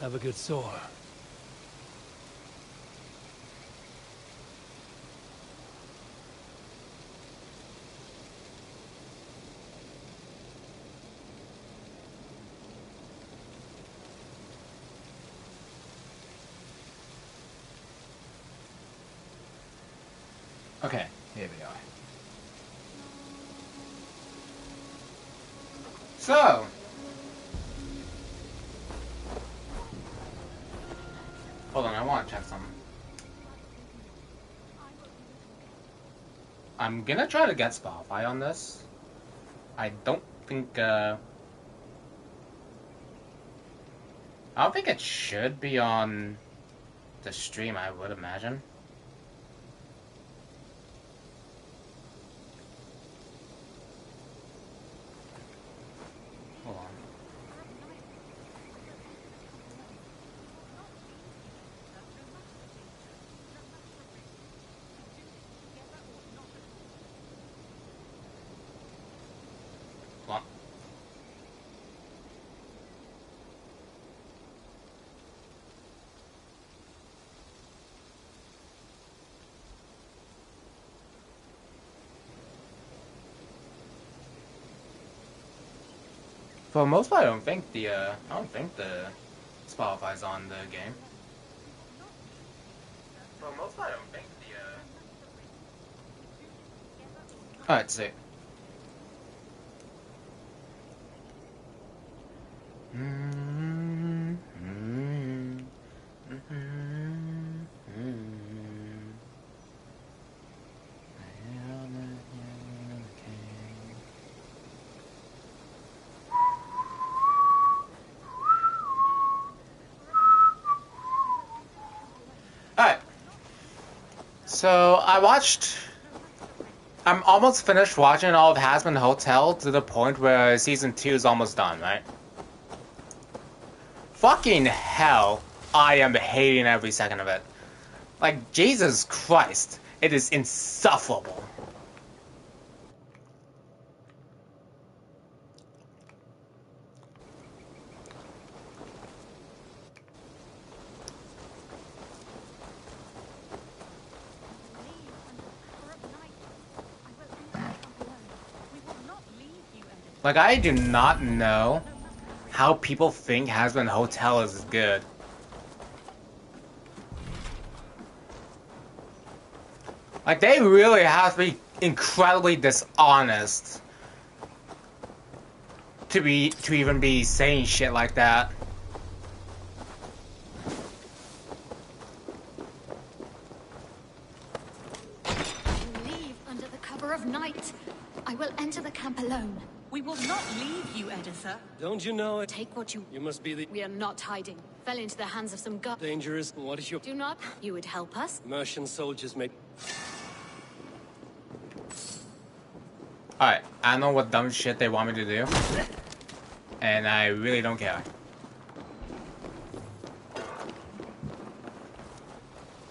Have a good soar. Okay, here we are. So, hold on, I want to check something. I'm gonna try to get Spotify on this. I don't think it should be on the stream, I would imagine. Hold on. Hold on. For the most part, I don't think the Spotify's on the game. For the most part, I don't think the Alright, see. Alright. So, I'm almost finished watching all of Hazbin Hotel to the point where season 2 is almost done, right? Fucking hell, I am hating every second of it. Like, Jesus Christ, it is insufferable. Like, I do not know how people think Hazbin Hotel is good. Like, they really have to be incredibly dishonest to even be saying shit like that. Leave under the cover of night. I will enter the camp alone. We will not leave you, Editha. Don't you know it? Take what you... You must be the... We are not hiding. Fell into the hands of some dangerous. What is your... Do not... You would help us? Merchant soldiers may... Alright, I don't know what dumb shit they want me to do. And I really don't care.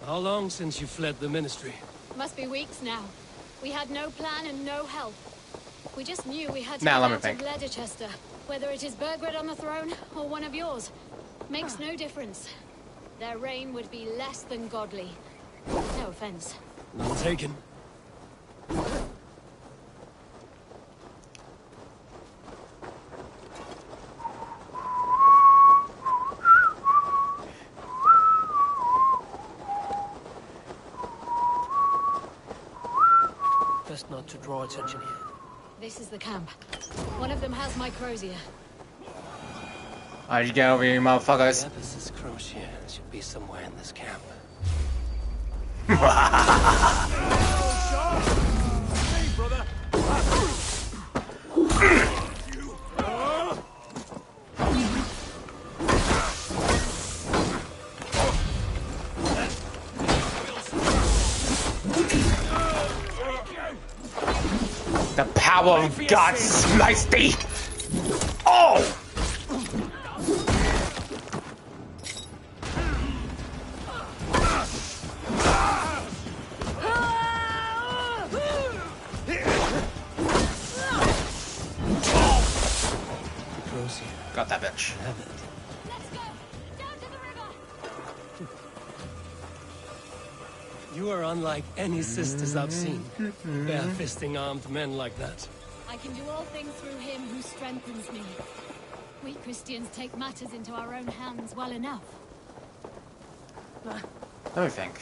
How long since you fled the ministry? Must be weeks now. We had no plan and no help. We just knew we had to Now, get let me out of think. Leicester. Whether it is Burgred on the throne or one of yours. Makes no difference. Their reign would be less than godly. No offense. None taken. Best not to draw attention here. This is the camp. One of them has my crozier. Alright, you get over here, you motherfuckers. The Ephesus crochet should be somewhere in this camp. Hey, brother! The power of God slice thee! Oh! Got that bitch. Let's go! Down to You are unlike any sisters I've seen. Bare-fisting armed men like that. I can do all things through him who strengthens me. We Christians take matters into our own hands well enough. Let me think.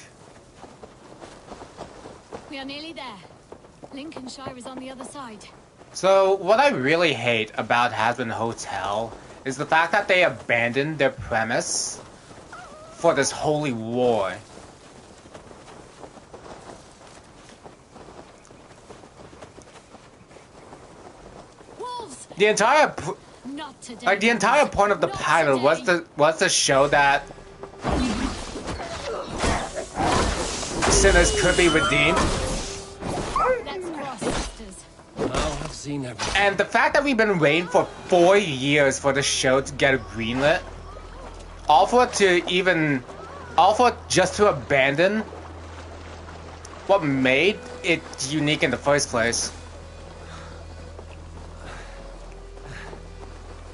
We are nearly there. Lincolnshire is on the other side. So, what I really hate about Hazbin Hotel is the fact that they abandoned their premise for this holy war. Wolves! The entire Not today. Like the entire point of the Not pilot today. was to show that sinners could be redeemed, Let's cross, sisters. Now I've seen everything. and the fact that we've been waiting for 4 years for the show to get greenlit, all for just to abandon what made it unique in the first place.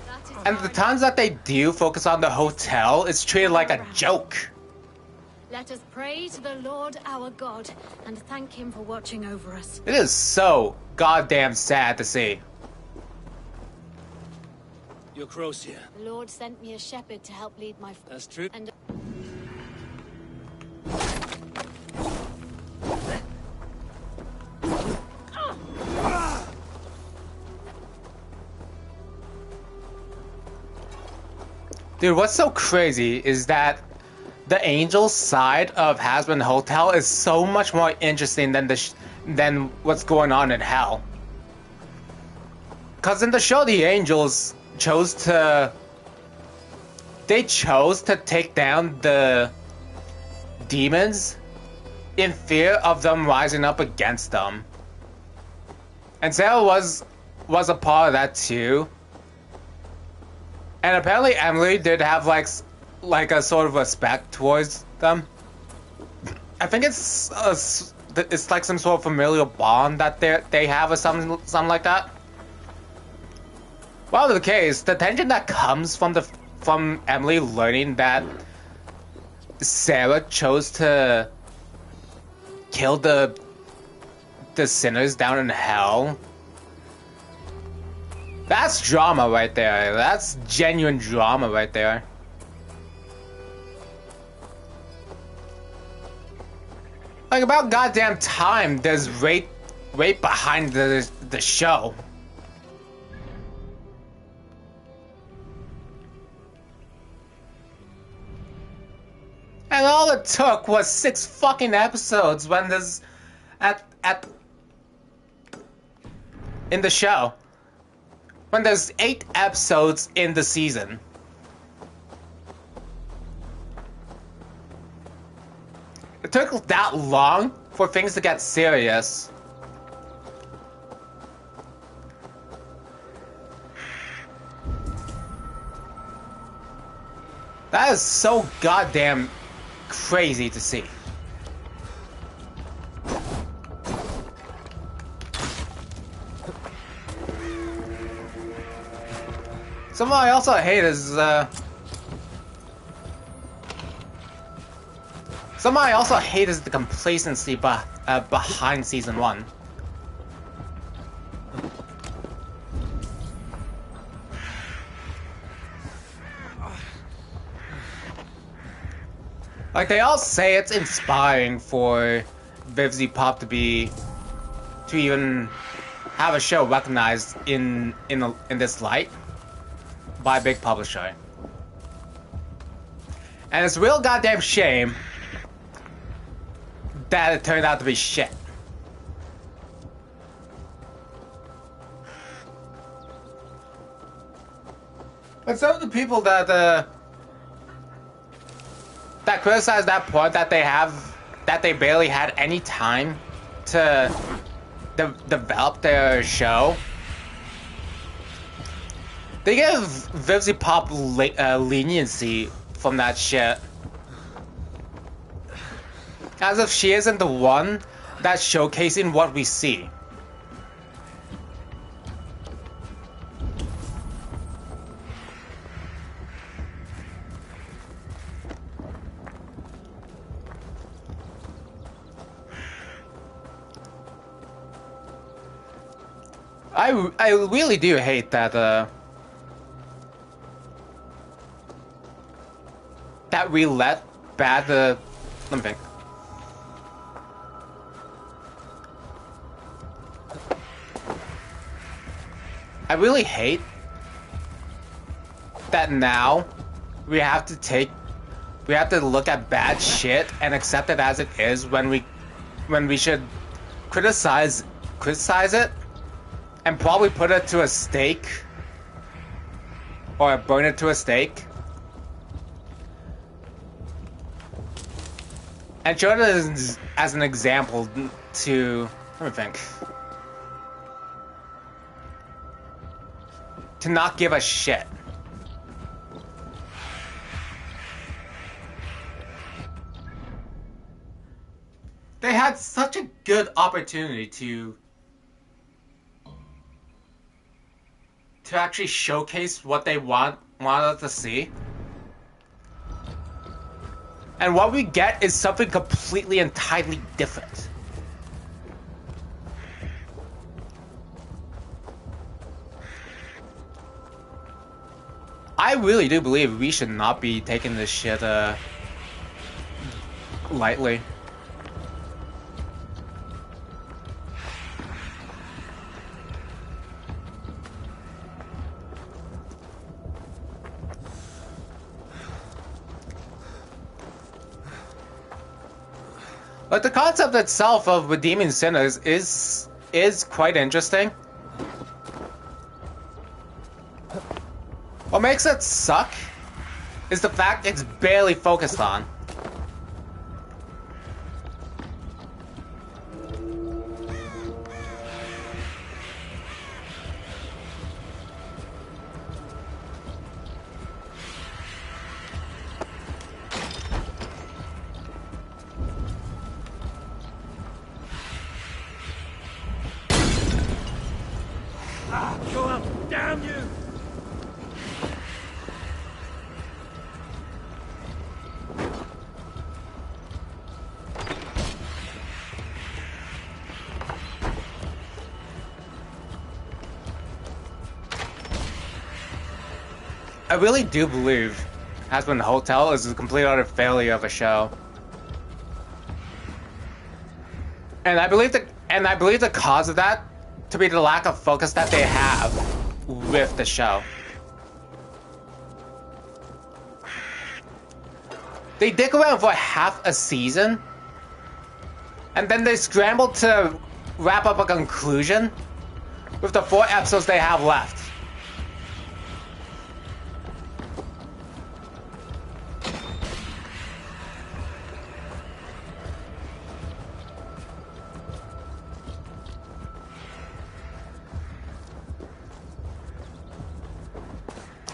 That is And the our- times that they do focus on the hotel, it's treated like a joke. Let us pray to the Lord our God and thank him for watching over us. It is so goddamn sad to see. Your Crocia. The Lord sent me a shepherd to help lead my That's true. and Dude, what's so crazy is that the angel side of Hazbin Hotel is so much more interesting than than what's going on in hell. Cause in the show, the angels chose to take down the demons in fear of them rising up against them. And Sarah was a part of that too. And apparently Emily did have like a sort of respect towards them. I think it's like some sort of familial bond that they have or something like that. Whatever the case, the tension that comes from Emily learning that Sarah chose to kill the sinners down in hell. That's drama right there. That's genuine drama right there. Like about goddamn time there's rape behind the show. And all it took was 6 fucking episodes when there's in the show. When there's 8 episodes in the season. It took that long for things to get serious. That is so goddamn crazy to see. Something I also hate is the complacency behind season 1. Like they all say it's inspiring for Vivzy Pop to even have a show recognized in this light by a big publisher. And it's a real goddamn shame that it turned out to be shit. But some of the people that criticize that point that they barely had any time to develop their show, they give Vivzy Pop leniency from that shit. As if she isn't the one that's showcasing what we see. I really do hate that that we let bad let me think. I really hate that now we have to look at bad shit and accept it as it is when we should criticize it and probably put it to a stake or burn it to a stake and show it as an example to, let me think, to not give a shit. They had such a good opportunity to actually showcase what they wanted us to see. And what we get is something completely entirely different. I really do believe we should not be taking this shit lightly. But the concept itself of redeeming sinners is quite interesting. What makes it suck is the fact it's barely focused on. Go up, damn you! I really do believe Hazbin Hotel is a complete utter failure of a show. And I believe the cause of that to be the lack of focus that they have with the show. They dick around for half a season, and then they scramble to wrap up a conclusion with the 4 episodes they have left.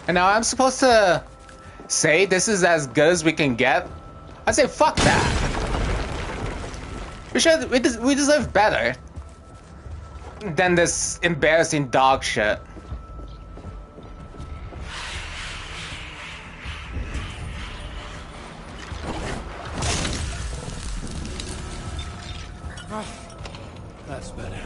And now I'm supposed to say this is as good as we can get? I say fuck that. We deserve better than this embarrassing dog shit. That's better.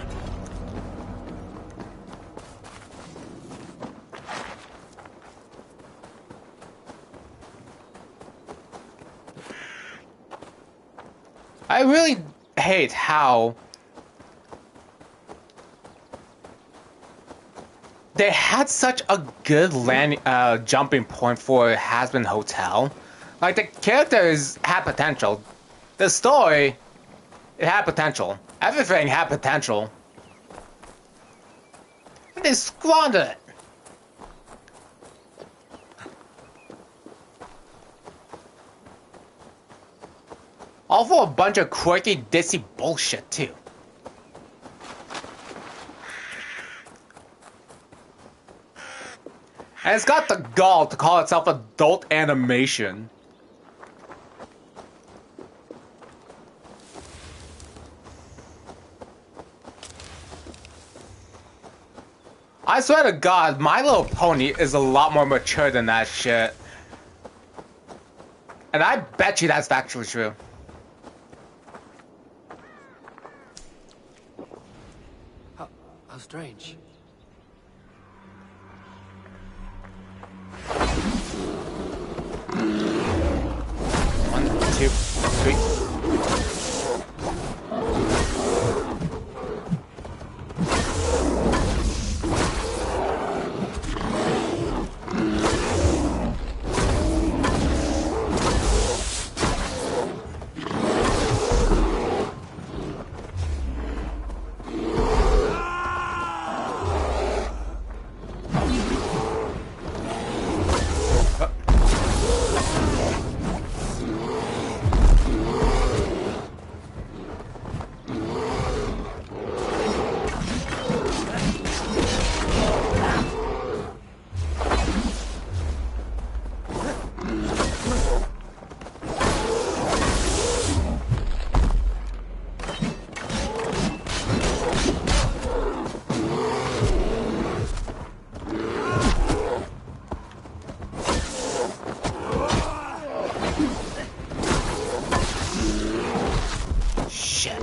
I really hate how they had such a good jumping point for Hazbin Hotel. Like, the characters had potential. The story, it had potential. Everything had potential. And they squandered it. All for a bunch of quirky, ditzy bullshit, too. And it's got the gall to call itself adult animation. I swear to God, My Little Pony is a lot more mature than that shit. And I bet you that's factually true. How strange. shit.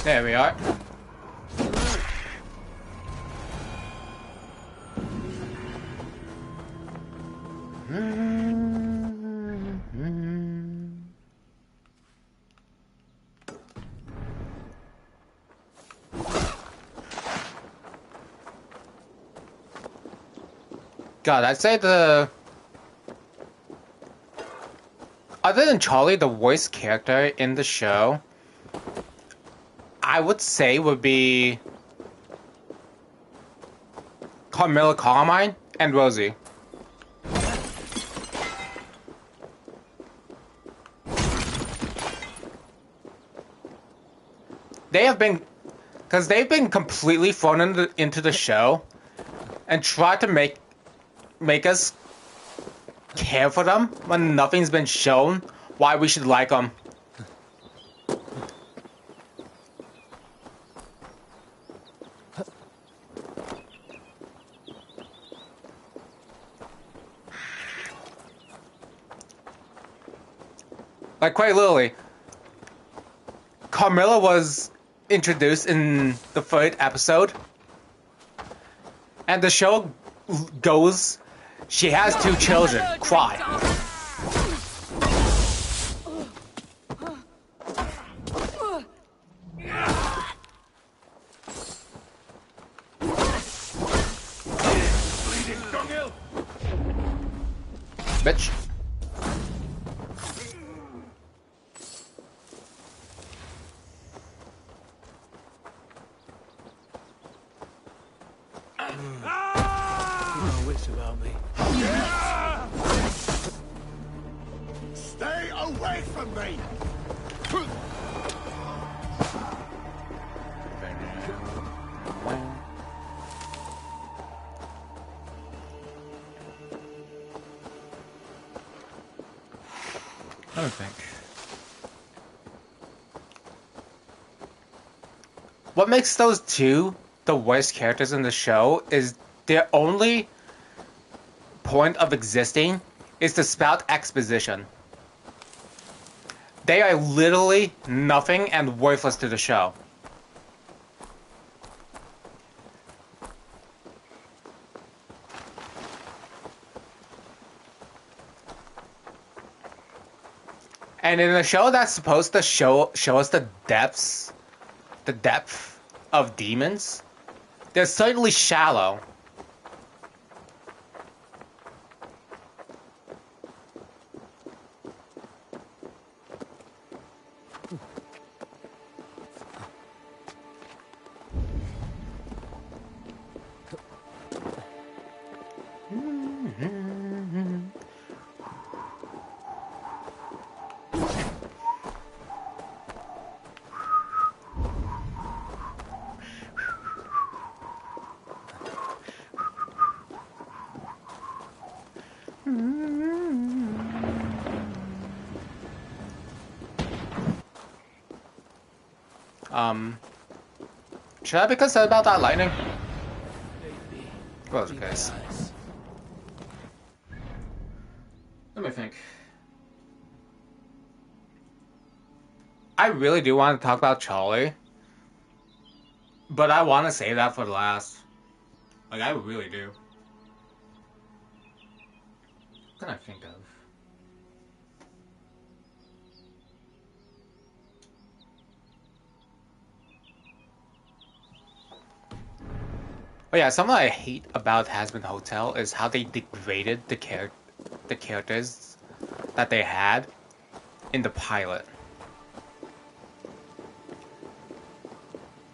There we are. God, I'd say other than Charlie, the voice character in the show, I would say would be Carmilla Carmine and Rosie. They have been, because they've been completely thrown into the show and tried to make us care for them when nothing's been shown why we should like them. Like, quite literally, Carmilla was introduced in the third episode, and the show goes, she has 2 children, cry. Bitch. Wits about me. Stay away from me! I don't think. What makes those 2 the worst characters in the show is their only point of existing is to spout exposition. They are literally nothing and worthless to the show. And in a show that's supposed to show us the depth of demons, they're certainly shallow. Should I be concerned about that lightning? Well, the case. Let me think. I really do want to talk about Charlie, but I want to save that for last. Like, I really do. What can I think of? Oh yeah, something I hate about Hazbin Hotel is how they degraded the characters that they had in the pilot.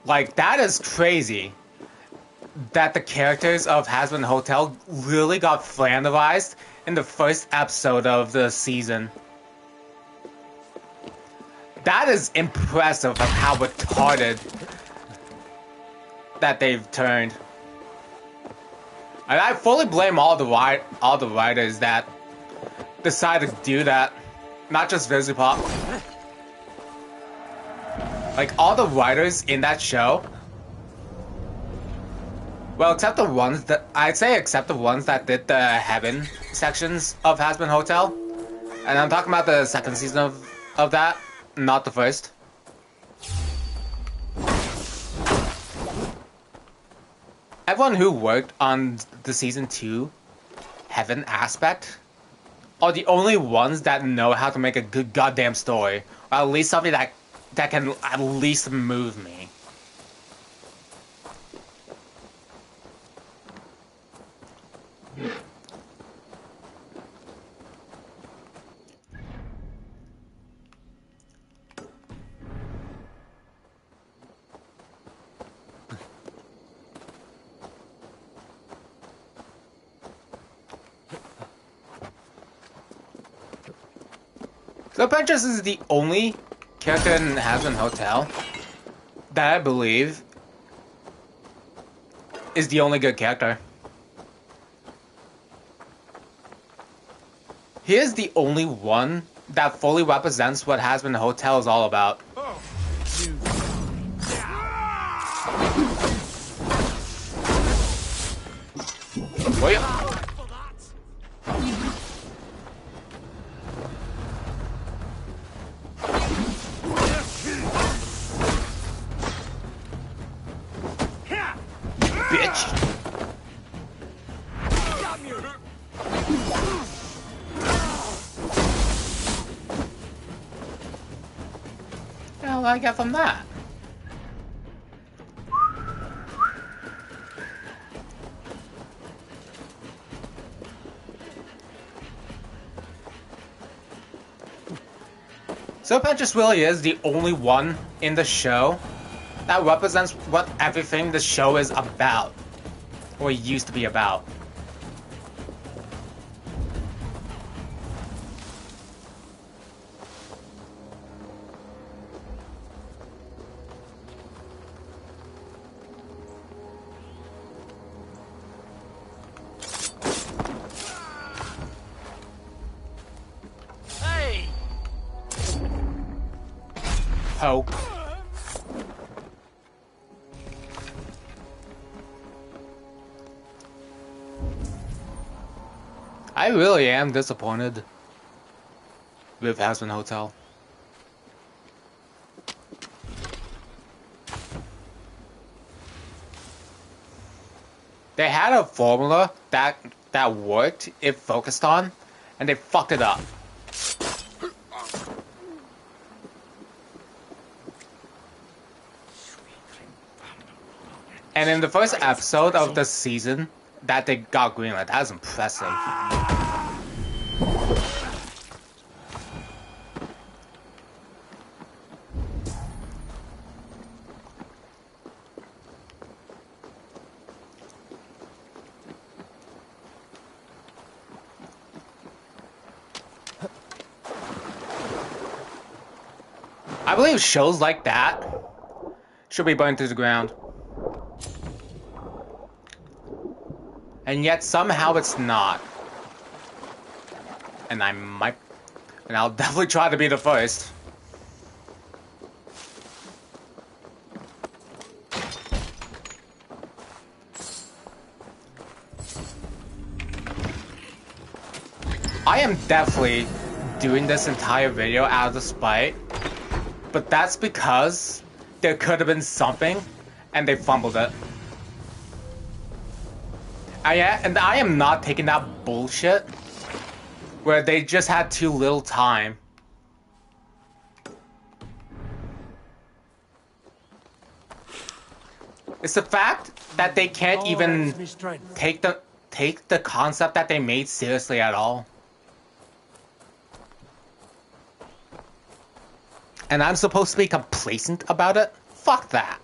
Like, that is crazy that the characters of Hazbin Hotel really got flanderized in the first episode of the season. That is impressive of how retarded that they've turned. And I fully blame all the writers that decided to do that. Not just Visipop. Like, all the writers in that show Well, except the ones that I'd say, except the ones that did the heaven sections of Hazbin Hotel, and I'm talking about the second season of that, not the first. Everyone who worked on the season 2 heaven aspect are the only ones that know how to make a good goddamn story, or at least something that can at least move me. So Prentice is the only character in Hazbin Hotel that I believe is the only good character. He is the only one that fully represents what Hazbin Hotel is all about. Wait. What do I get from that? So Petrus really is the only one in the show that represents what everything the show is about, or used to be about. Ho. I really am disappointed with Hazbin Hotel. They had a formula that worked, it focused on, and they fucked it up. And in the first episode of the season that they got greenlit, that was impressive. I believe shows like that should be burned to the ground. And yet somehow it's not. And I'll definitely try to be the first. I am definitely doing this entire video out of spite, but that's because there could have been something and they fumbled it. And I am not taking that bullshit where they just had too little time. It's the fact that they can't even take the concept that they made seriously at all. And I'm supposed to be complacent about it? Fuck that.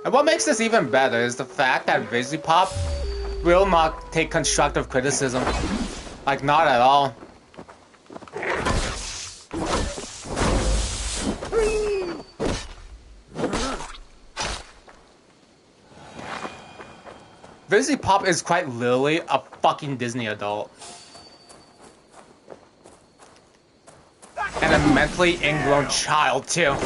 And what makes this even better is the fact that Visipop will not take constructive criticism. Like, not at all. Busy Pop is quite literally a fucking Disney adult. And a mentally ingrown child, too.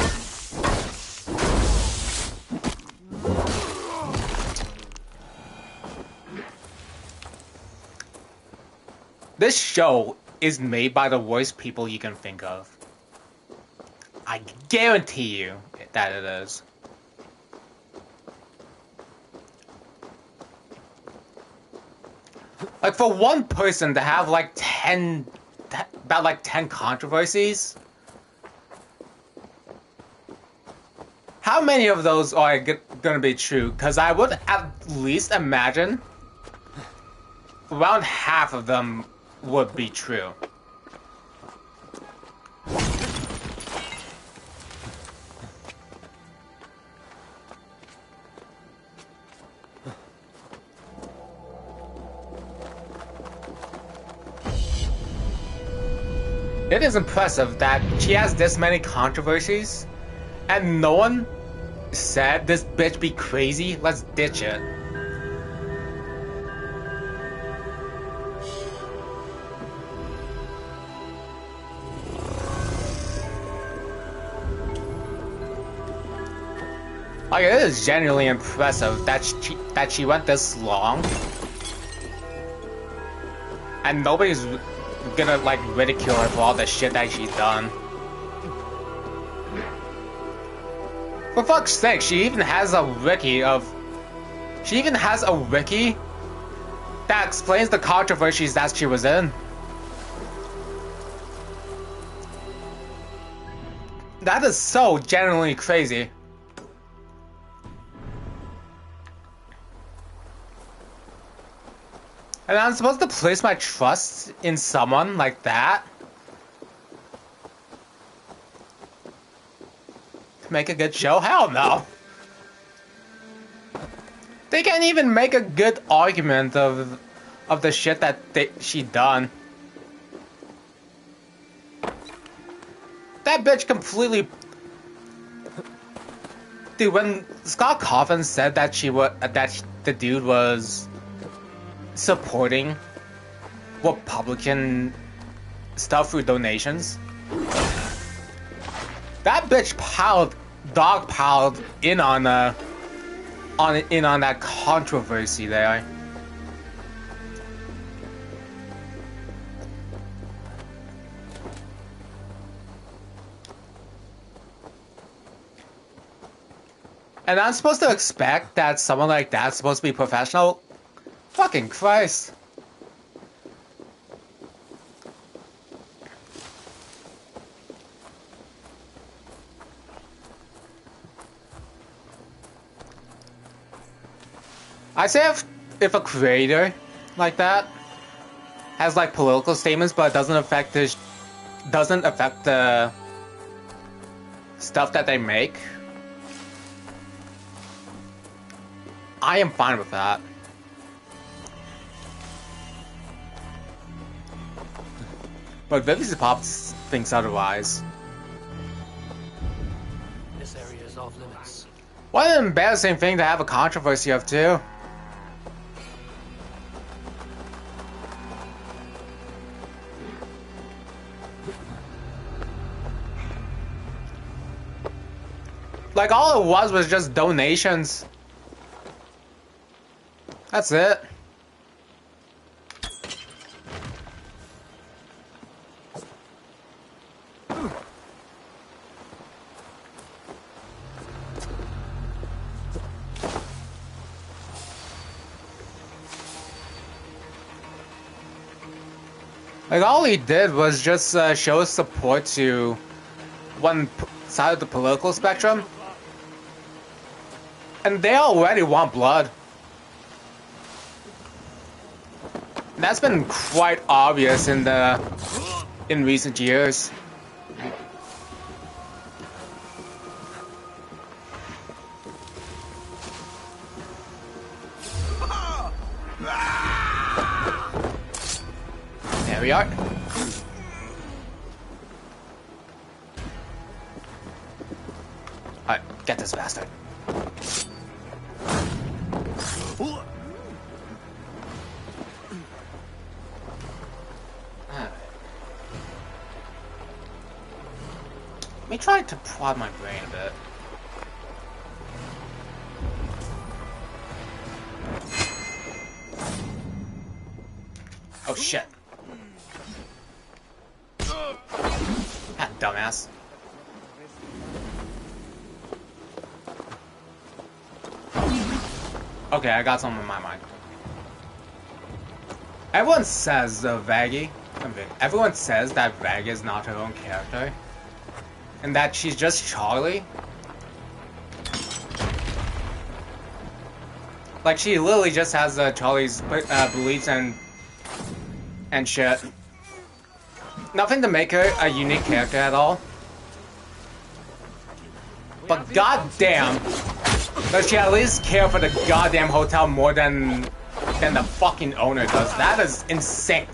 This show is made by the worst people you can think of. I guarantee you that it is. Like, for one person to have like 10 controversies, how many of those are gonna be true? Because I would at least imagine around half of them would be true. It is impressive that she has this many controversies, and no one said, "This bitch be crazy, let's ditch it." Like, it is genuinely impressive that she went this long, and nobody's gonna like ridicule her for all the shit that she's done. For fuck's sake, she even has a wiki that explains the controversies that she was in. That is so genuinely crazy. And I'm supposed to place my trust in someone like that? To make a good show? Hell no! They can't even make a good argument of the shit that she done. That bitch completely... Dude, when Scott Cawthon said that the dude was supporting Republican stuff through donations, that bitch dogpiled in on that controversy there. And I'm supposed to expect that someone like that's supposed to be professional? Fucking Christ. I say if a creator like that has like political statements but doesn't affect the stuff that they make, I am fine with that. But Vivi's Pop thinks otherwise. This area is off limits. What an embarrassing thing to have a controversy of, too. Like, all it was just donations. That's it. Like, all he did was just show support to one side of the political spectrum. And they already want blood. That's been quite obvious in recent years. There we are. Alright, get this bastard. me try to prod my brain a bit. Oh shit. Ah, dumbass. Okay, I got something in my mind. Everyone says everyone says that Vega is not her own character. And that she's just Charlie. Like, she literally just has Charlie's beliefs and shit. Nothing to make her a unique character at all. But goddamn, does she at least care for the goddamn hotel more than the fucking owner does? That is insane.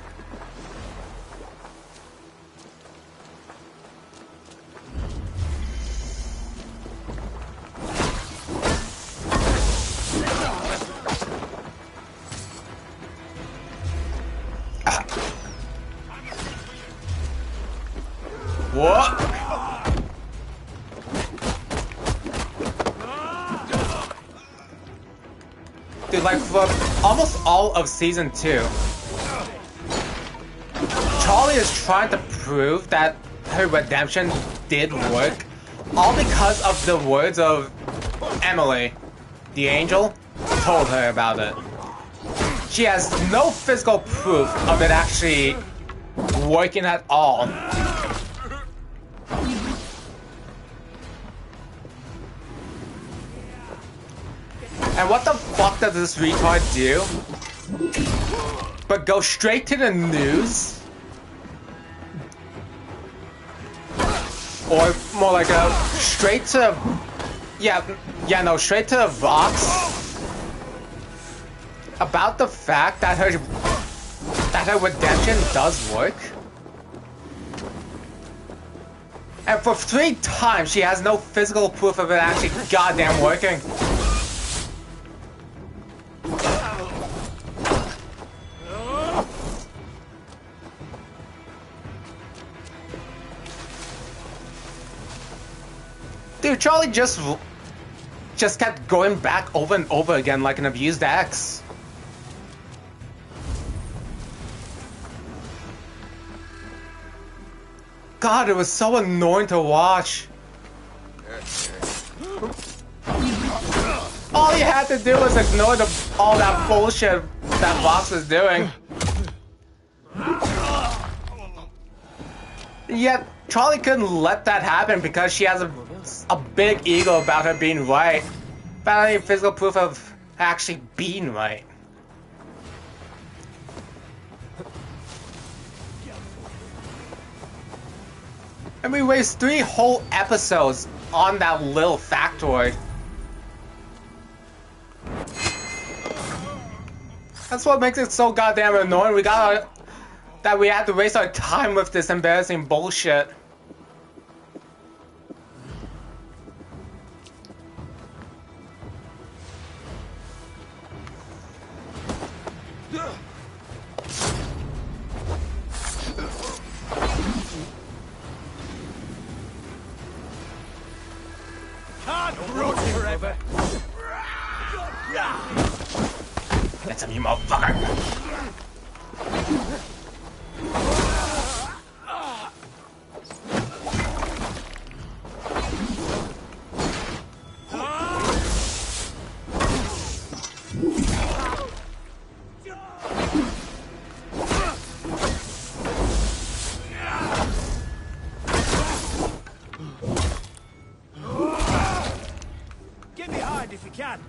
What? Dude, like, for almost all of Season 2, Charlie is trying to prove that her redemption did work, all because of the words of Emily, the angel, told her about it. She has no physical proof of it actually working at all. And what the fuck does this retard do? But go straight to the news? Or more like straight to... straight to Vox about the fact that her redemption does work? And for 3 times she has no physical proof of it actually goddamn working. Dude, Charlie just kept going back over and over again like an abused ex. God, it was so annoying to watch. All you had to do was ignore all that bullshit that Vox was doing. Yet, Charlie couldn't let that happen because she has a big ego about her being right. Without any physical proof of actually being right. And we waste 3 whole episodes on that little factoid. That's what makes it so goddamn annoying. We had to waste our time with this embarrassing bullshit. That's him, you motherfucker! Get behind if you can.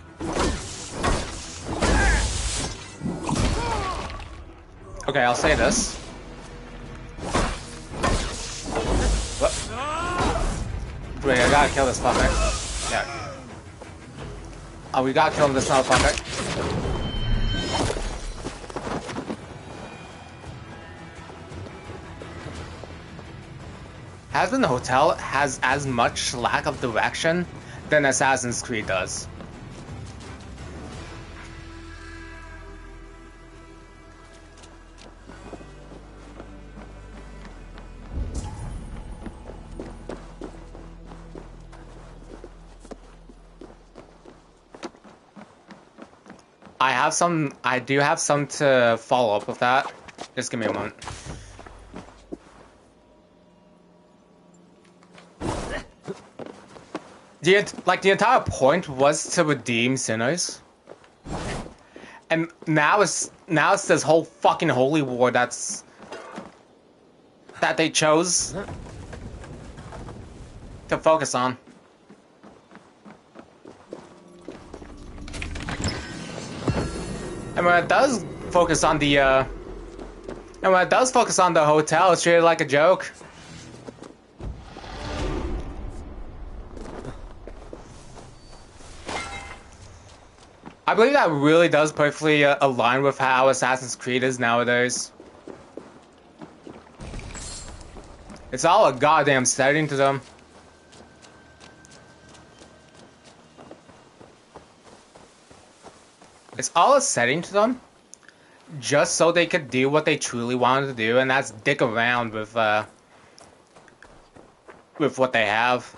Okay, I'll say this. What? Wait, I gotta kill this motherfucker. Yeah. Oh, we gotta kill this motherfucker. Hazbin Hotel has as much lack of direction than Assassin's Creed does. I do have some to follow up with that. Just give me a moment. The entire point was to redeem sinners. And now it's this whole fucking holy war that they chose to focus on. And when it does focus on the hotel, it's treated like a joke. I believe that really does perfectly align with how Assassin's Creed is nowadays. It's all a goddamn setting to them. It's all a setting to them, just so they could do what they truly wanted to do, and that's dick around with what they have.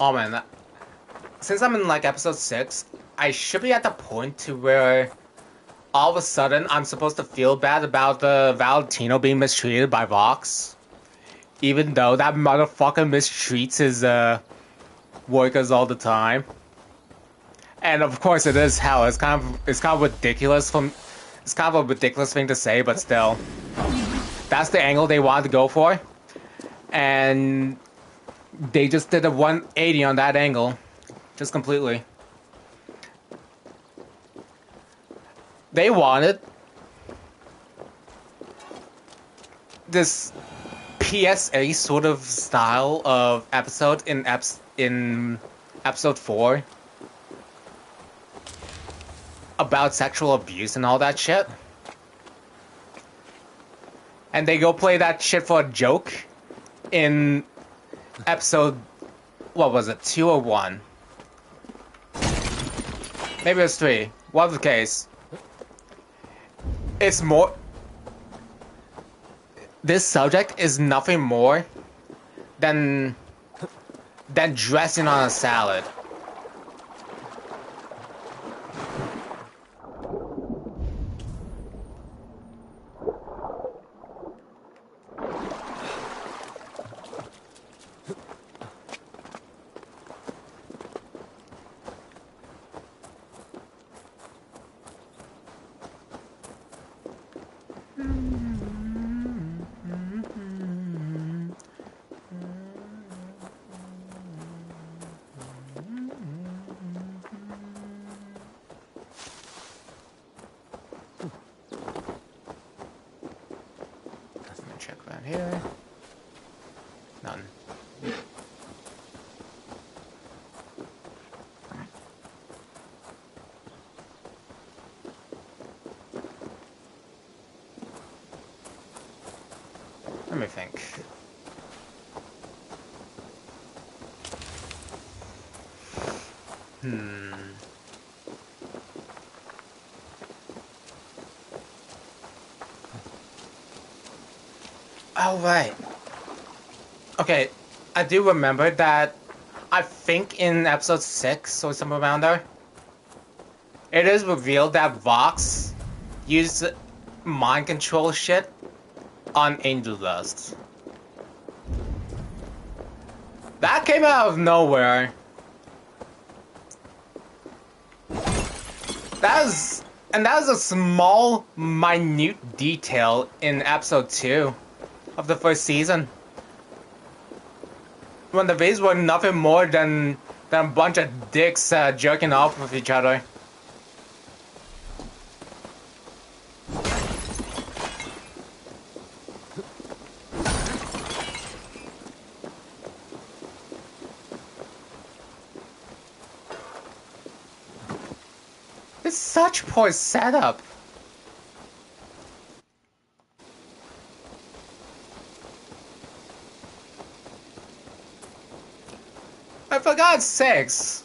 Oh man, since I'm in like episode 6, I should be at the point to where all of a sudden I'm supposed to feel bad about the Valentino being mistreated by Vox. Even though that motherfucker mistreats his workers all the time. And of course it is hell. It's kind of ridiculous it's kind of a ridiculous thing to say, but still. That's the angle they wanted to go for. And they just did a 180 on that angle. Just completely. They wanted this PSA sort of style of episode in episode 4 about sexual abuse and all that shit. And they go play that shit for a joke in episode, what was it, 2 or 1? Maybe it was 3. Whatever the case. It's more... This subject is nothing more than dressing on a salad. Here. None. Let me think. Oh, right. Okay, I do remember that, I think in episode 6 or somewhere around there, it is revealed that Vox used mind control shit on Angel Dust. That came out of nowhere. That is a small, minute detail in episode 2 of the first season. When the V's were nothing more than a bunch of dicks jerking off with each other. It's such poor setup. For God's sakes.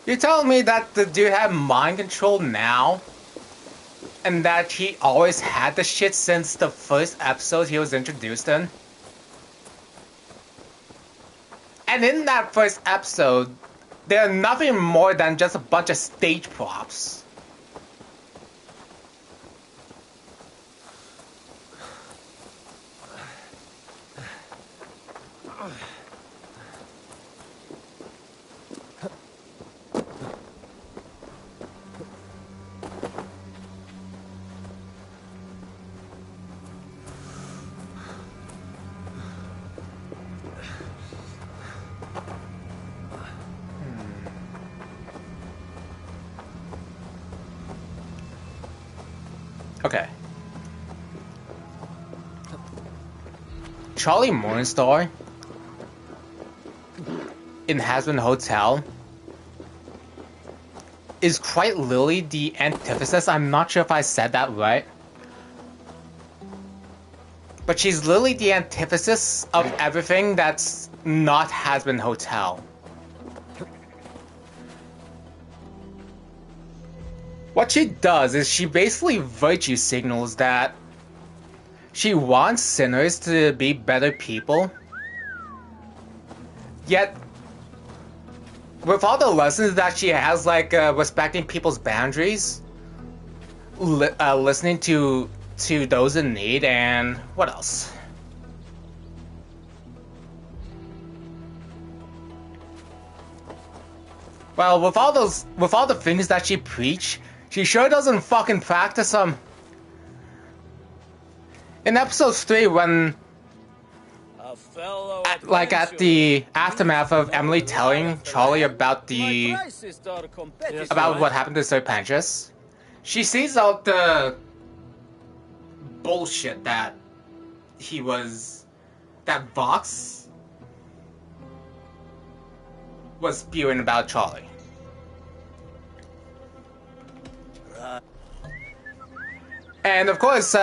You're telling me that the dude had mind control now? And that he always had the shit since the first episode he was introduced in? And in that first episode, they're nothing more than just a bunch of stage props. Okay. Charlie Morningstar in Hazbin Hotel is quite literally the antithesis. I'm not sure if I said that right. But she's literally the antithesis of everything that's not Hazbin Hotel. What she does is she basically virtue signals that she wants sinners to be better people. Yet, with all the lessons that she has, like respecting people's boundaries, listening to those in need, and what else? Well, with all the things that she preach, she sure doesn't fucking practice them. In episode 3, when at the aftermath of Emily telling Charlie about what happened to Sir Panchas, she sees out the bullshit that Vox was spewing about Charlie. And of course,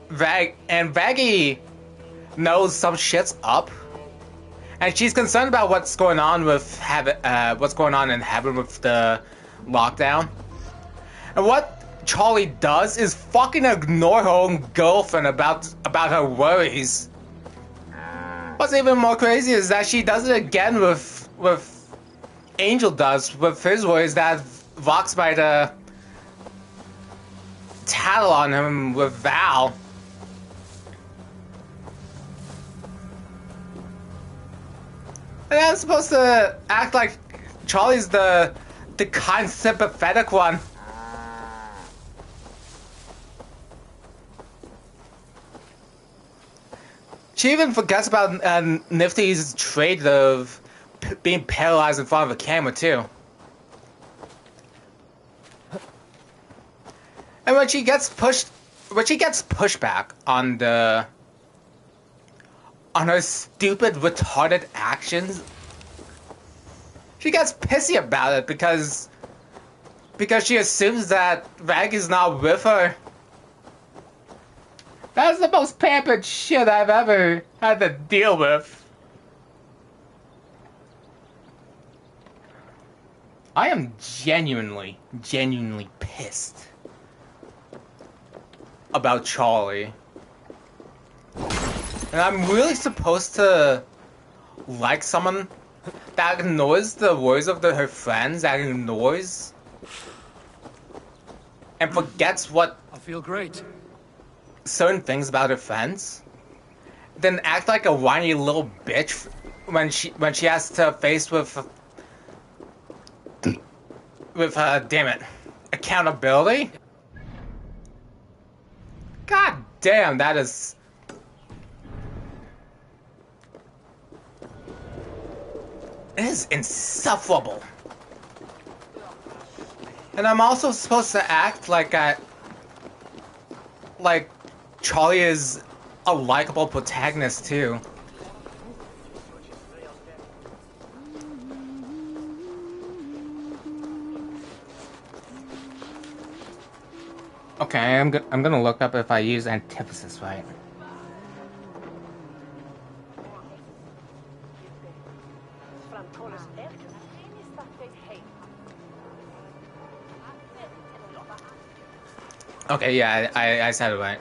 Vaggie knows some shit's up, and she's concerned about what's going on in heaven with the lockdown. And what Charlie does is fucking ignore her own girlfriend about her worries. What's even more crazy is that she does it again with Angel does with his worries that Vox might tattle on him with Val. And I'm supposed to act like Charlie's the kind, sympathetic one. She even forgets about Nifty's trait of being paralyzed in front of a camera too. And when she gets pushback on her stupid, retarded actions, she gets pissy about it because she assumes that Rag is not with her. That's the most pampered shit I've ever had to deal with. I am genuinely pissed about Charlie. And I'm really supposed to like someone that ignores the words of her friends, that ignores and forgets what I feel great. certain things about her friends, then act like a whiny little bitch when she has to face with damn it, accountability. God damn, that is. It is insufferable. And I'm also supposed to act like Charlie is a likable protagonist too. Okay, I'm gonna look up if I use antithesis right. Okay, yeah, I said it right.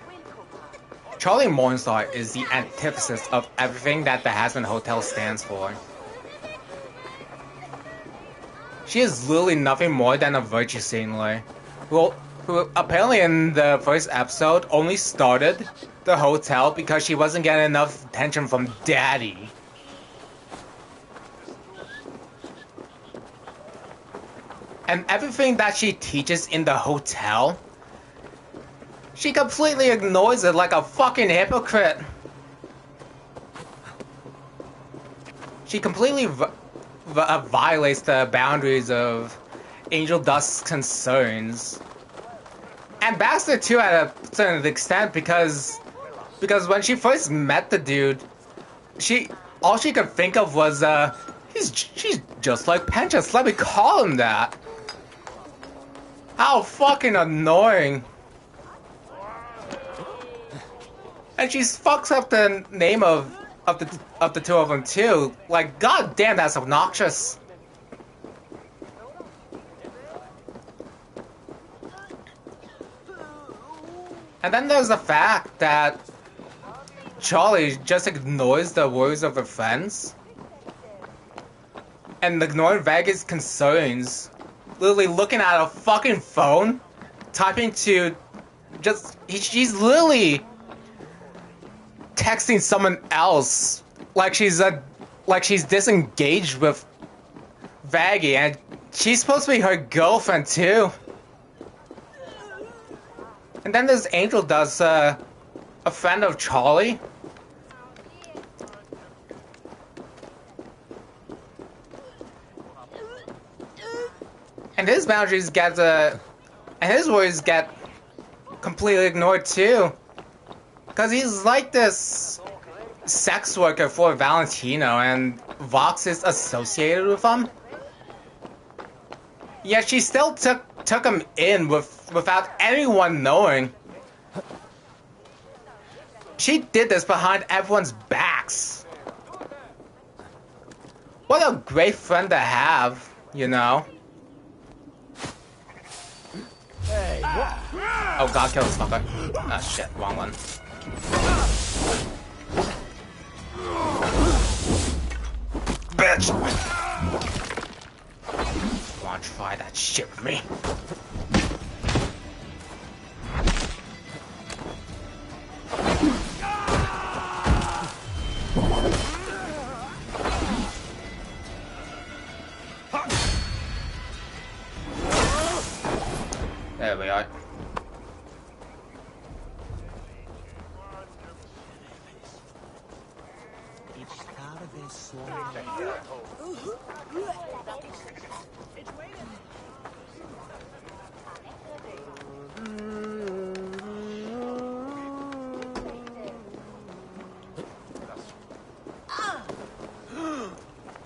Charlie Morningstar is the antithesis of everything that the Hazbin Hotel stands for. She is literally nothing more than a virtue signaler, who apparently in the first episode only started the hotel because she wasn't getting enough attention from Daddy. And everything that she teaches in the hotel, she completely ignores it like a fucking hypocrite. She completely violates the boundaries of Angel Dust's concerns. And Bastard too at a certain extent because when she first met the dude, all she could think of was she's just like Penchas, let me call him that. How fucking annoying. And she fucks up the name of the two of them too. Like, god damn, that's obnoxious. And then there's the fact that Charlie just ignores the words of her friends and ignoring Vegas' concerns. Literally looking at a fucking phone, typing to she's literally texting someone else like she's disengaged with Vaggie, and she's supposed to be her girlfriend too. And then there's Angel Dust, a friend of Charlie. And his boundaries and his words get completely ignored too. Because he's like this sex worker for Valentino, and Vox is associated with him. Yet she still took him in without anyone knowing. She did this behind everyone's backs. What a great friend to have, you know? Hey, what? Oh god, kill this fucker. Ah shit, wrong one. Bitch! Wanna try that shit with me? There we are.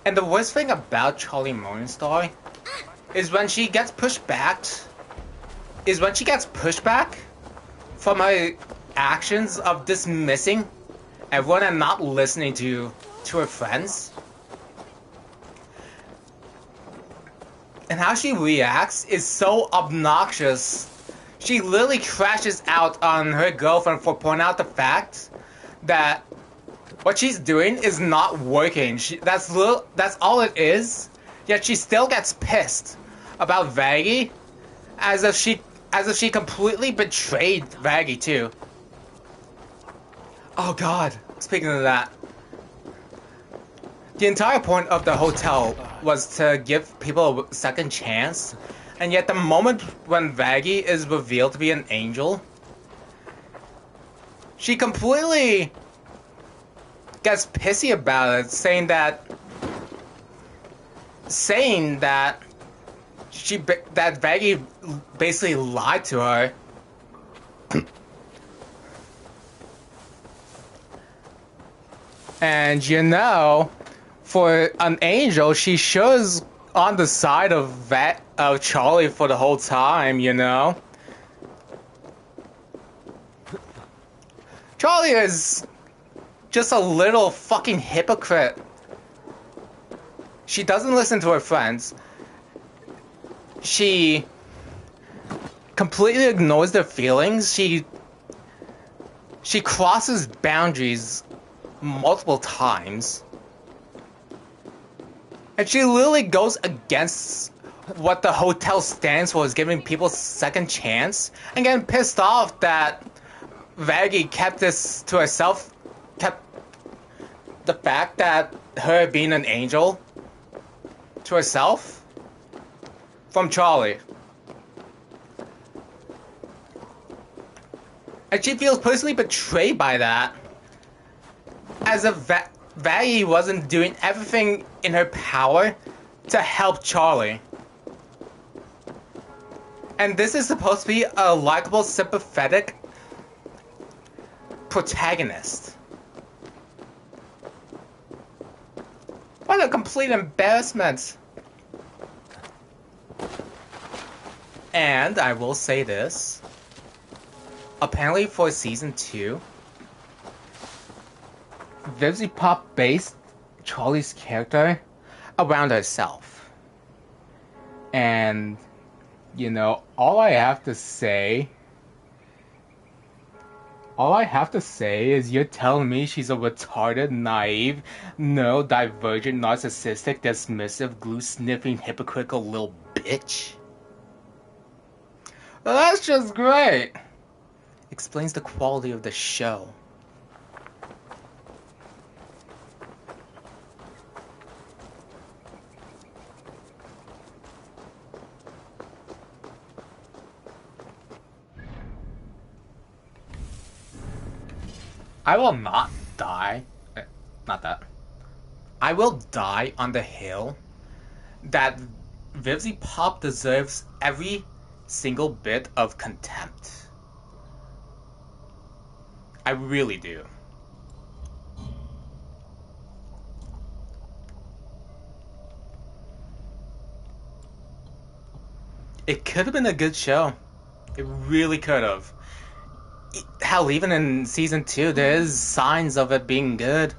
And the worst thing about Charlie Morningstar is when she gets pushed back from her actions of dismissing everyone and not listening to her friends. And how she reacts is so obnoxious. She literally crashes out on her girlfriend for pointing out the fact that what she's doing is not working. That's all it is. Yet she still gets pissed about Vaggie, as if she completely betrayed Vaggie too. Oh god, speaking of that. The entire point of the hotel was to give people a second chance, and yet the moment when Vaggie is revealed to be an angel, she completely gets pissy about it, saying that Vaggie basically lied to her. And you know, for an angel, she shows on the side of Charlie for the whole time, you know. Charlie is just a little fucking hypocrite. She doesn't listen to her friends. She completely ignores their feelings. She crosses boundaries multiple times. And she literally goes against what the hotel stands for, is giving people second chance, and getting pissed off that Vaggie kept this to herself, kept the fact that her being an angel to herself from Charlie. And she feels personally betrayed by that, as if Vaggie wasn't doing everything in her power to help Charlie. And this is supposed to be a likable, sympathetic protagonist. What a complete embarrassment. And I will say this. Apparently for season 2, Vivzy Pop based Charlie's character around herself. And, you know, all I have to say is you're telling me she's a retarded, naive, neurodivergent, narcissistic, dismissive, glue-sniffing, hypocritical little bitch? Well, that's just great. Explains the quality of the show. I will not die. Not that. I will die on the hill that Vivzy Pop deserves every single bit of contempt. I really do. It could have been a good show. It really could have. Hell, even in season 2, there's signs of it being good.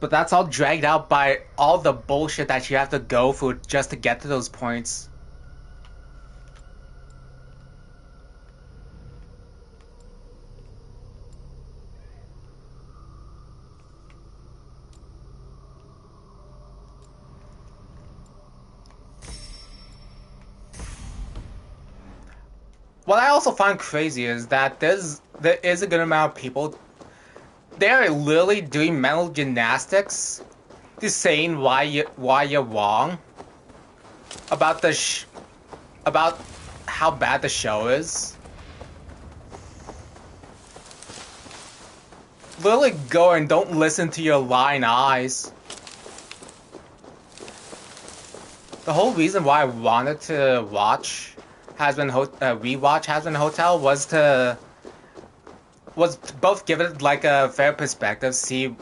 But that's all dragged out by all the bullshit that you have to go through just to get to those points. What I also find crazy is that there is a good amount of people. They're literally doing mental gymnastics to saying why you're wrong about about how bad the show is. Literally go and don't listen to your lying eyes. The whole reason why I wanted to watch rewatch Hazbin Hotel was to both give it like a fair perspective, see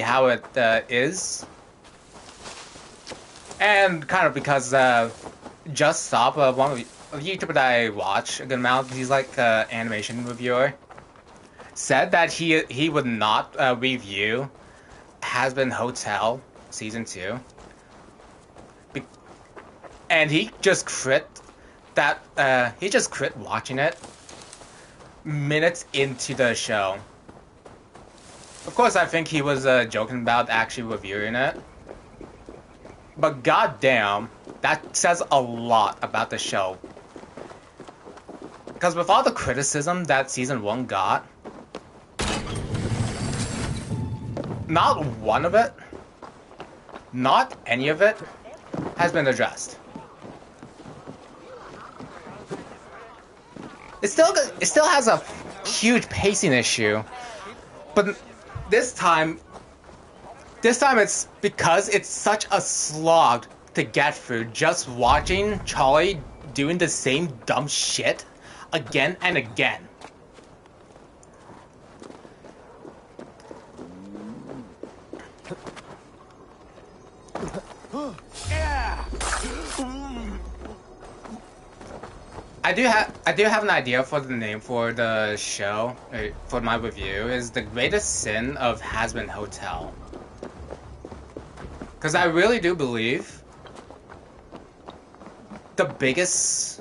how it is, and kind of because Just Stop, one of the YouTuber that I watch a good amount, he's like an animation reviewer, said that he would not review Hazbin Hotel season 2, and he just crit watching it minutes into the show. Of course, I think he was joking about actually reviewing it, but goddamn, that says a lot about the show. Because with all the criticism that season 1 got, not one of it, not any of it, has been addressed. It still has a huge pacing issue, but this time it's because it's such a slog to get through just watching Charlie doing the same dumb shit again and again. I do have an idea for the name for the show, for my review, is The Greatest Sin of Hazbin Hotel. Because I really do believe the biggest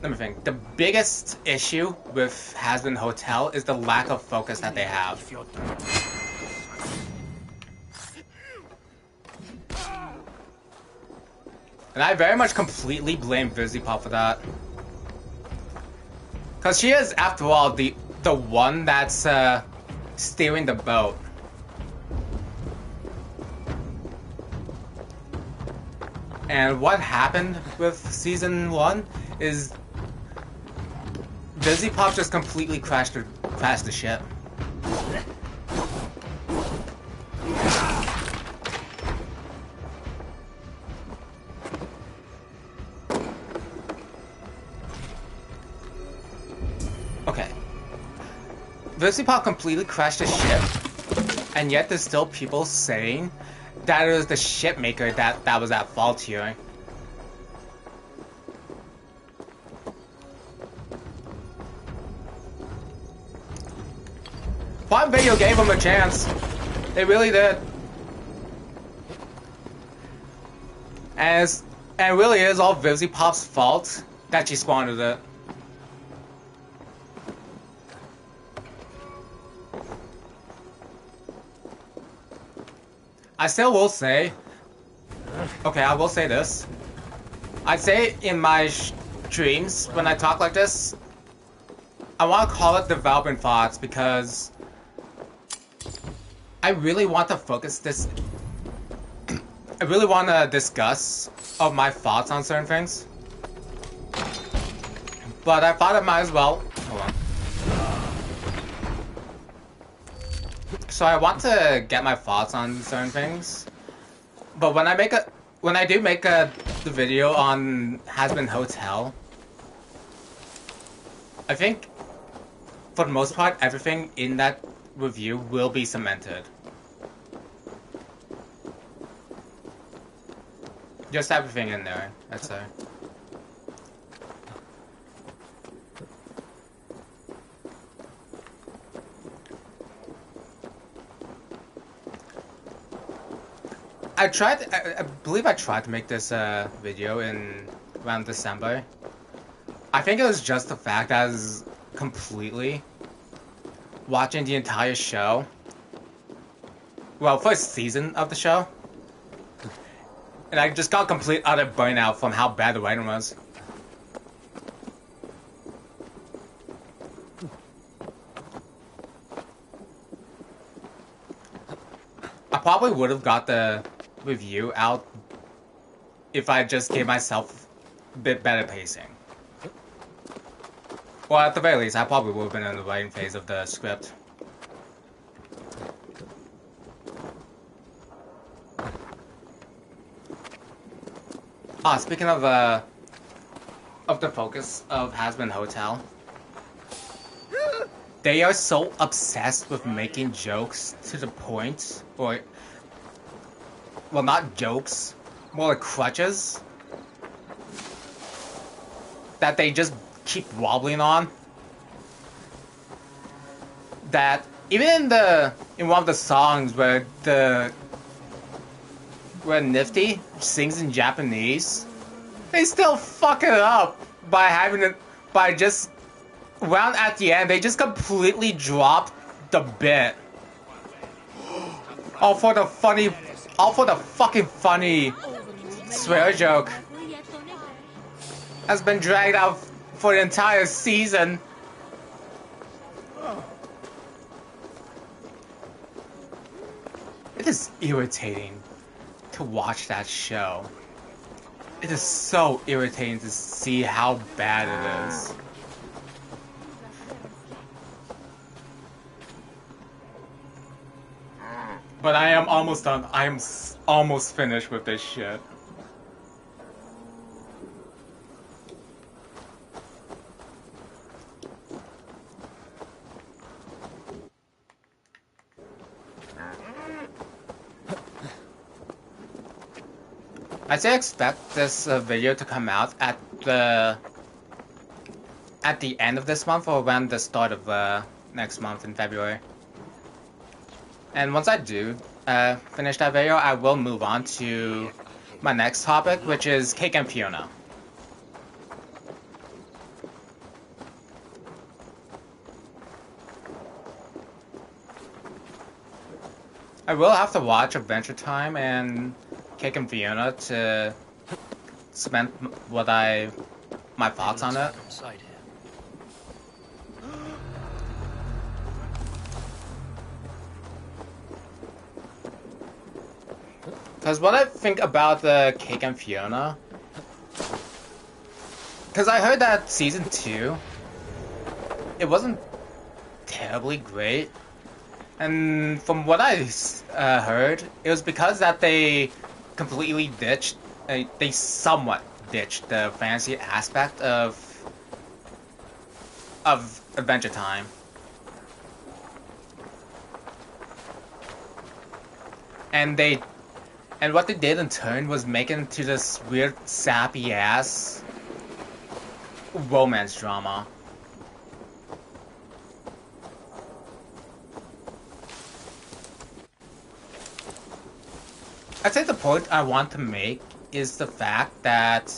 let me think. The biggest issue with Hazbin Hotel is the lack of focus that they have. And I very much completely blame Vizipop for that. Because she is, after all, the one that's steering the boat. And what happened with Season 1 is Vizipop just completely crashed the ship. Okay. Vizipop completely crashed the ship, and yet there's still people saying that it was the shipmaker that was at fault here. Prime Video gave him a chance. They really did. And it really is all Vizipop's fault that she squandered it. I still will say, okay, I will say this. I say in my streams, when I talk like this, I want to call it development thoughts because I really want to focus this. I really want to discuss of my thoughts on certain things. But I thought I might as well. Hold on. So I want to get my thoughts on certain things, but when I do make the video on Hazbin Hotel, I think for the most part everything in that review will be cemented. Just everything in there, I'd say. I believe I tried to make this video in around December. I think it was just the fact that I was completely watching the entire show. Well, first season of the show. And I just got complete utter burnout from how bad the writing was. I probably would have got the review out if I just gave myself a bit better pacing. Well, at the very least, I probably would have been in the writing phase of the script. Speaking of the focus of Hazbin Hotel, they are so obsessed with making jokes to the point, or well, not jokes, more like crutches, that they just keep wobbling on. That even in one of the songs where Nifty sings in Japanese, they still fuck it up by just around at the end they just completely drop the bit. All for the fucking funny swear joke has been dragged out for the entire season. It is irritating to watch that show. It is so irritating to see how bad it is. But I am almost done. I am almost finished with this shit. I still expect this video to come out at the end of this month or around the start of next month in February. And once I do finish that video, I will move on to my next topic, which is Cake and Fiona. I will have to watch Adventure Time and Cake and Fiona to cement my thoughts on it. Inside here. Because what I think about the Cake and Fiona, because I heard that season 2, it wasn't terribly great, and from what I heard, it was because that they completely ditched, they somewhat ditched the fantasy aspect of Adventure Time. And what they did in turn was make it into this weird sappy ass romance drama. I'd say the point I want to make is the fact that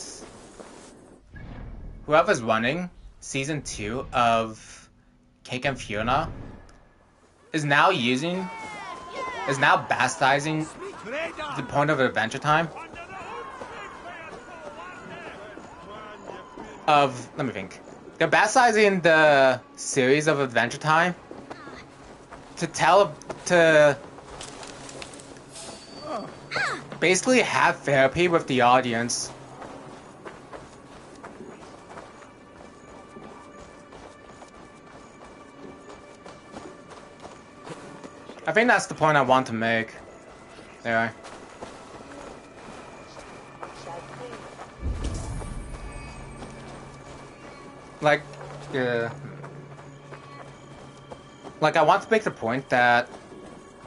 whoever's running season 2 of Cake and Fiona is now bastardizing the point of Adventure Time. Let me think. They're bastardizing the series of Adventure Time to basically have therapy with the audience. I think that's the point I want to make. There. Like, like I want to make the point that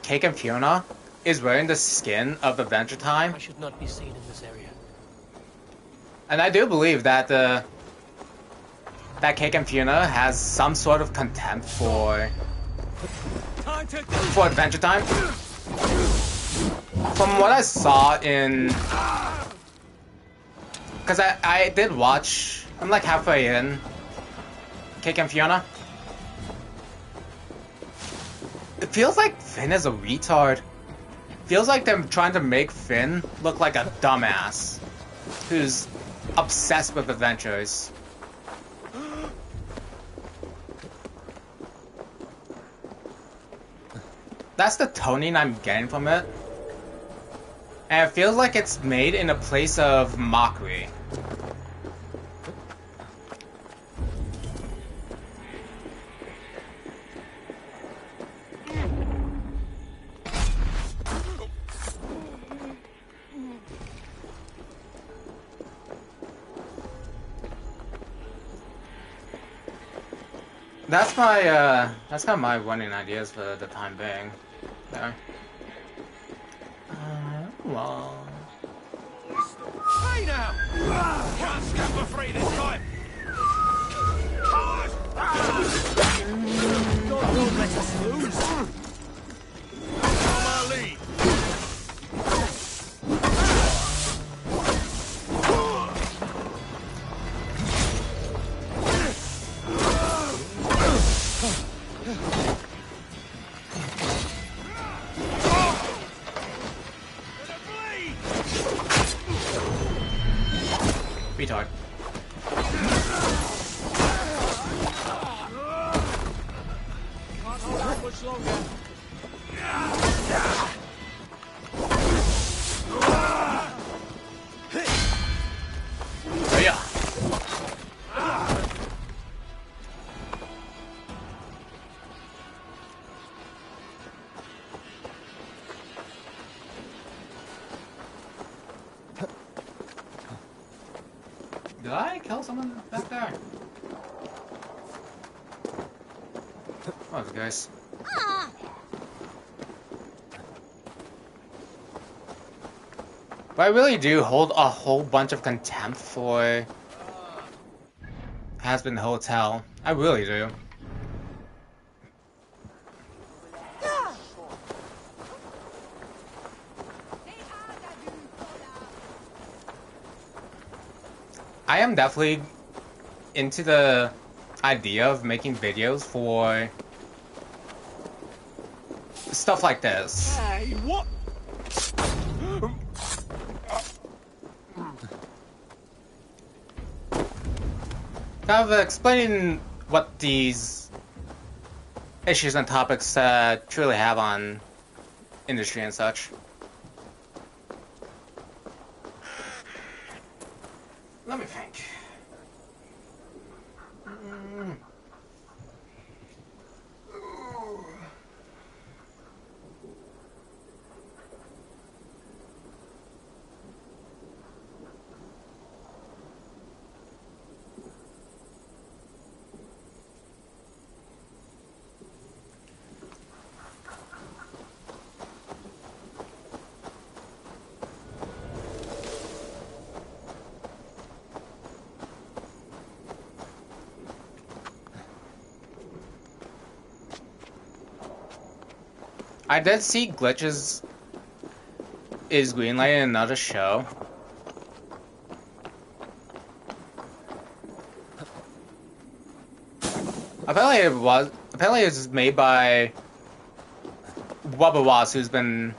Cake and Fiona is wearing the skin of Adventure Time. I should not be seen in this area. And I do believe that that Cake and Fiona has some sort of contempt for Adventure Time. From what I saw in, because I did watch, I'm like halfway in Cake and Fiona. It feels like Finn is a retard. Feels like they're trying to make Finn look like a dumbass who's obsessed with adventures. That's the toning I'm getting from it. And it feels like it's made in a place of mockery. That's kind of my running ideas for the time being. There. Well. Hey now! Can't scamper for free this time! Don't let us lose! On our lead! Retard. Can't hold out much longer. Oh yeah. Did I kill someone back there? Oh, the guys. But I really do hold a whole bunch of contempt for Hazbin Hotel. I really do. I am definitely into the idea of making videos for stuff like this. Hey, what? Kind of explaining what these issues and topics truly have on industry and such. Let me think. I did see Glitches is greenlighting another show. Apparently it's made by Wubba Wass, who's been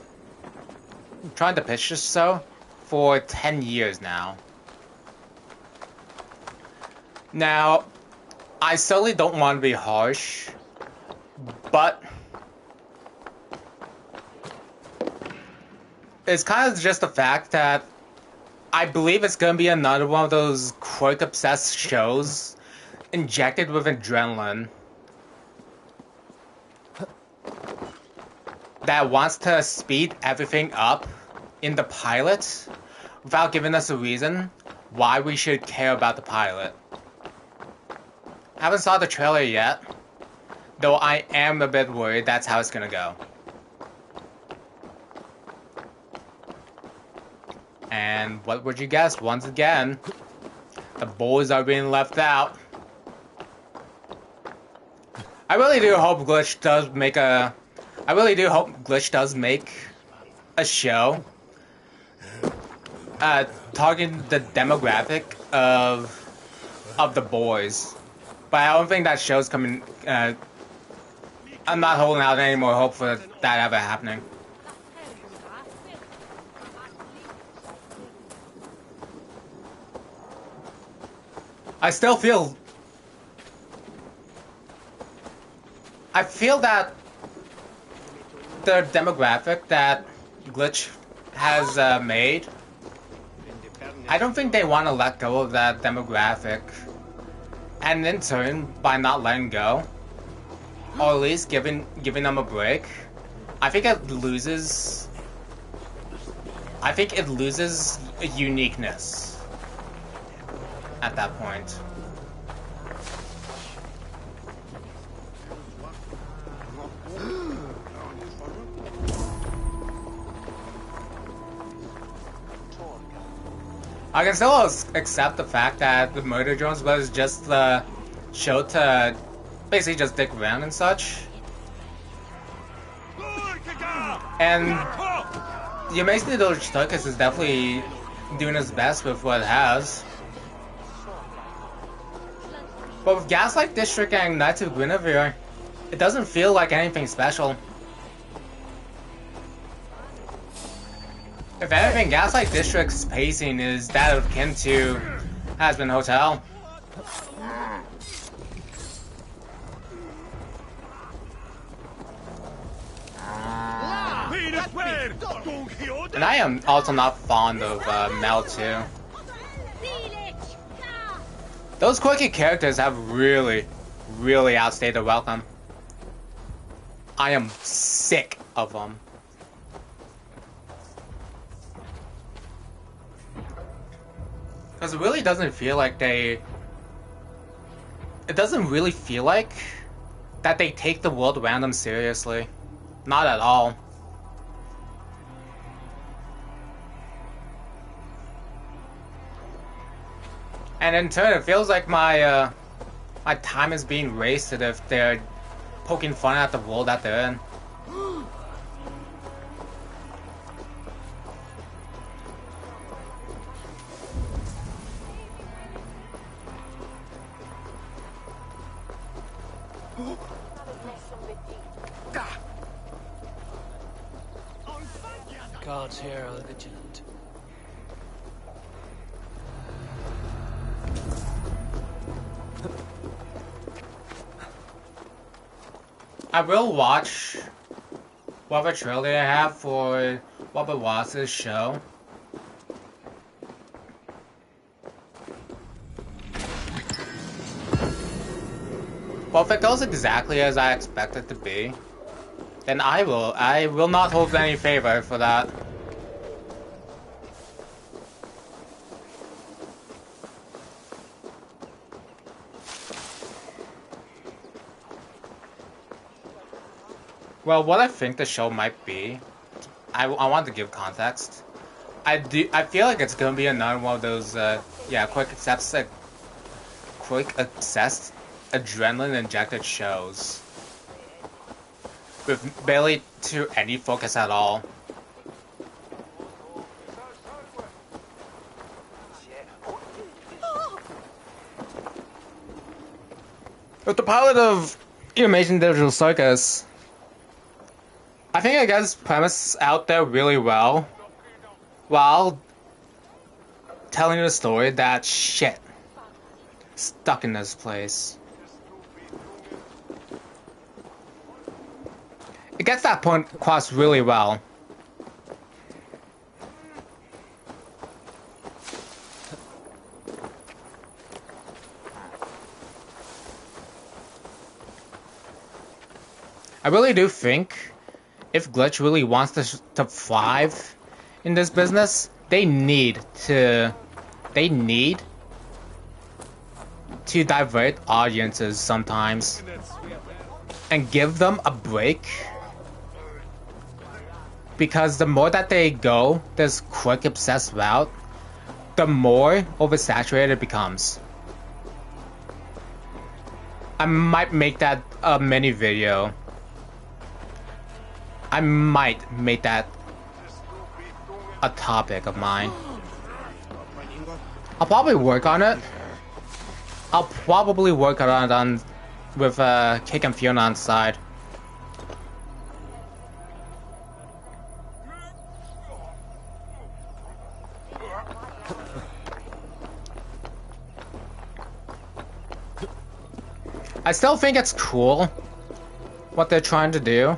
trying to pitch this show for 10 years now. Now, I certainly don't want to be harsh, but it's kind of just the fact that I believe it's going to be another one of those quirk-obsessed shows injected with adrenaline that wants to speed everything up in the pilot without giving us a reason why we should care about the pilot. I haven't saw the trailer yet, though I am a bit worried that's how it's going to go. And what would you guess? Once again, the boys are being left out. I really do hope Glitch does make a... I really do hope Glitch does make a show targeting the demographic of the boys. But I don't think that show's coming... I'm not holding out any more hope for that ever happening. I still feel... I feel that the demographic that Glitch has made, I don't think they want to let go of that demographic. And in turn, by not letting go, or at least giving them a break, I think it loses... I think it loses uniqueness at that point. I can still accept the fact that the Murder Drones was just the show to basically just dick around and such. And Yamazaki Turkus is definitely doing his best with what it has. But with Gaslight District and Knights of Guinevere, it doesn't feel like anything special. If anything, Gaslight District's pacing is that of akin to Hazbin Hotel. And I am also not fond of Mel 2. Those quirky characters have really outstayed their welcome. I am sick of them. Because it really doesn't feel like they... It doesn't really feel like that they take the world around them seriously. Not at all. And in turn, it feels like my my time is being wasted if they're poking fun at the world that they're in. guards here are vigilant. I will watch whatever trailer they have for Robert Watts' show. Well, if it goes exactly as I expect it to be, then I will not hold any favor for that. Well, what I think the show might be, I want to give context. I feel like it's gonna be another one of those, quick accessed, adrenaline-injected shows. With barely to any focus at all. With the pilot of Amazing Digital Circus, I think I got this premise out there really well, while telling the story that shit, stuck in this place. It gets that point across really well. I really do think if Glitch really wants to thrive in this business, they need to divert audiences sometimes and give them a break. Because the more that they go this quick obsessed route, the more oversaturated it becomes. I might make that a mini video. I might make that a topic of mine. I'll probably work on it. I'll probably work on it with Cake and Fiona on the side. I still think it's cool what they're trying to do.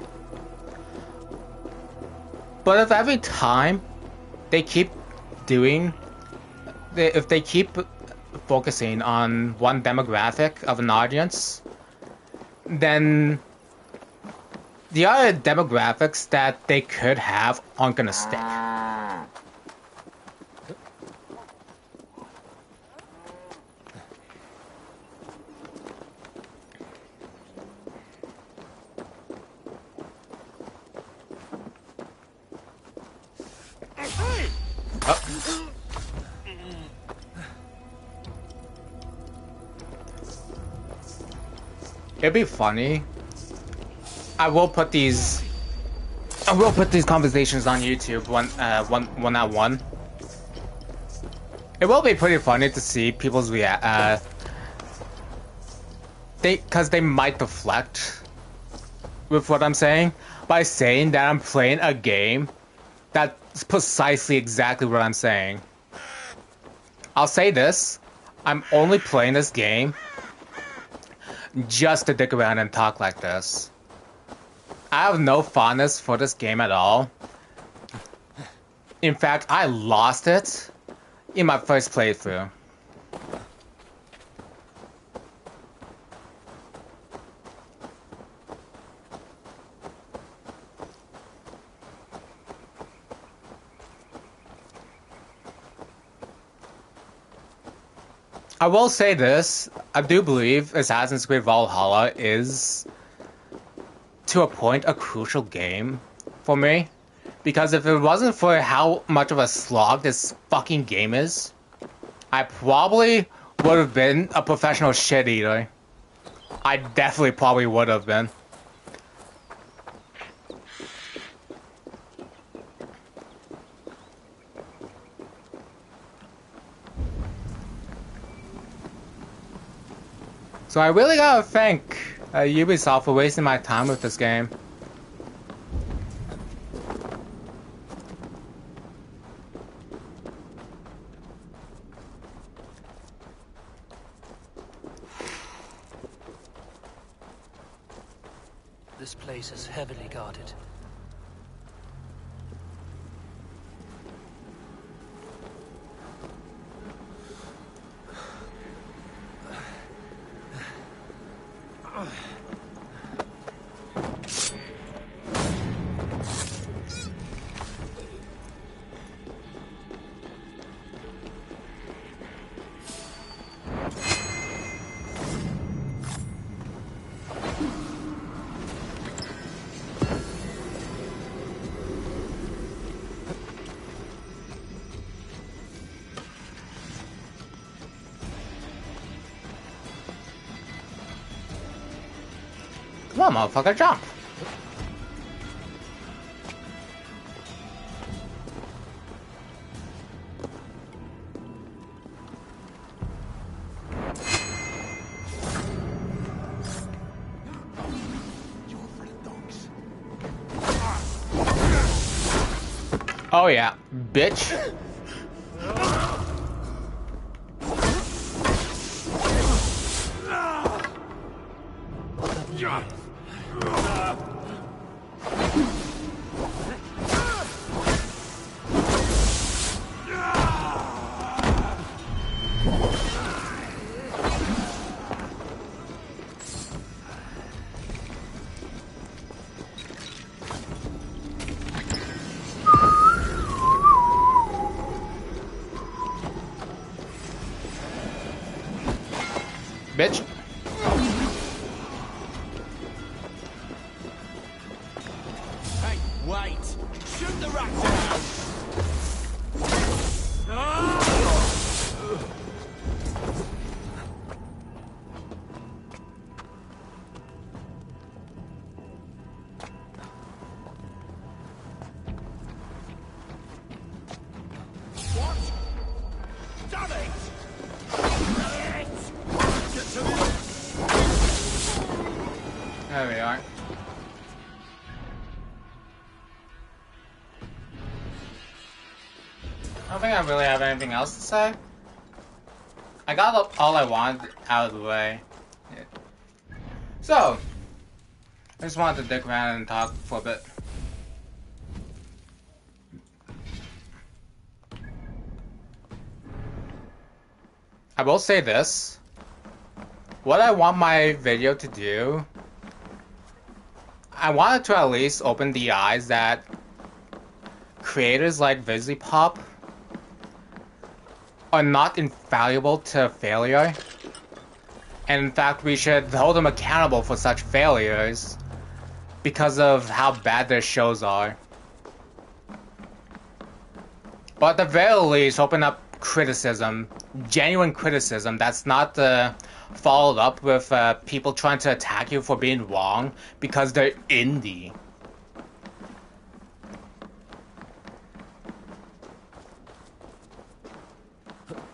But if every time they keep if they keep focusing on one demographic of an audience, then the other demographics that they could have aren't gonna stick. It'd be funny. I will put these conversations on YouTube one at one. It will be pretty funny to see people's because they might deflect with what I'm saying by saying that I'm playing a game that's precisely exactly what I'm saying. I'll say this: I'm only playing this game just to dick around and talk like this. I have no fondness for this game at all. In fact, I lost it in my first playthrough. I will say this, I do believe Assassin's Creed Valhalla is, to a point, a crucial game for me. Because if it wasn't for how much of a slog this fucking game is, I probably would have been a professional shit eater. I definitely probably would have been. So I really gotta thank Ubisoft for wasting my time with this game. This place is heavily guarded. Come on, motherfucker, jump! Oh yeah, bitch. Bitch. Hey, wait! Shoot the rat down! What? Damn it! Get to the... There we are. I don't think I really have anything else to say. I got all I wanted out of the way. Yeah. So, I just wanted to dick around and talk for a bit. I will say this. What I want my video to do, I wanted to at least open the eyes that creators like VisiPop are not infallible to failure. And in fact, we should hold them accountable for such failures because of how bad their shows are. But at the very least, open up criticism, genuine criticism that's not followed up with people trying to attack you for being wrong because they're indie.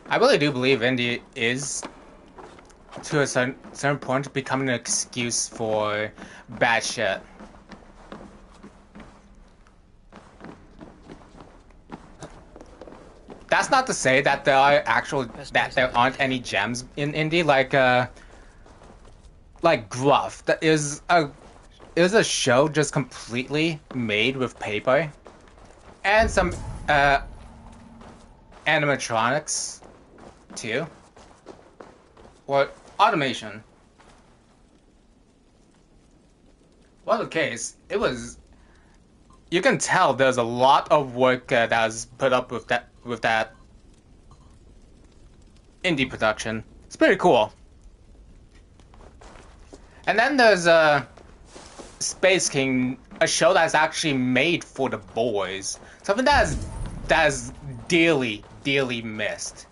I really do believe indie is, to a certain point, becoming an excuse for bad shit. That's not to say that there are there aren't any gems in indie, like Gruff. That is a show just completely made with paper and some animatronics too, or automation. Whatever the case, it was. You can tell there's a lot of work that was put up with that indie production. It's pretty cool. And then there's Space King, a show that's actually made for the boys. Something that is dearly missed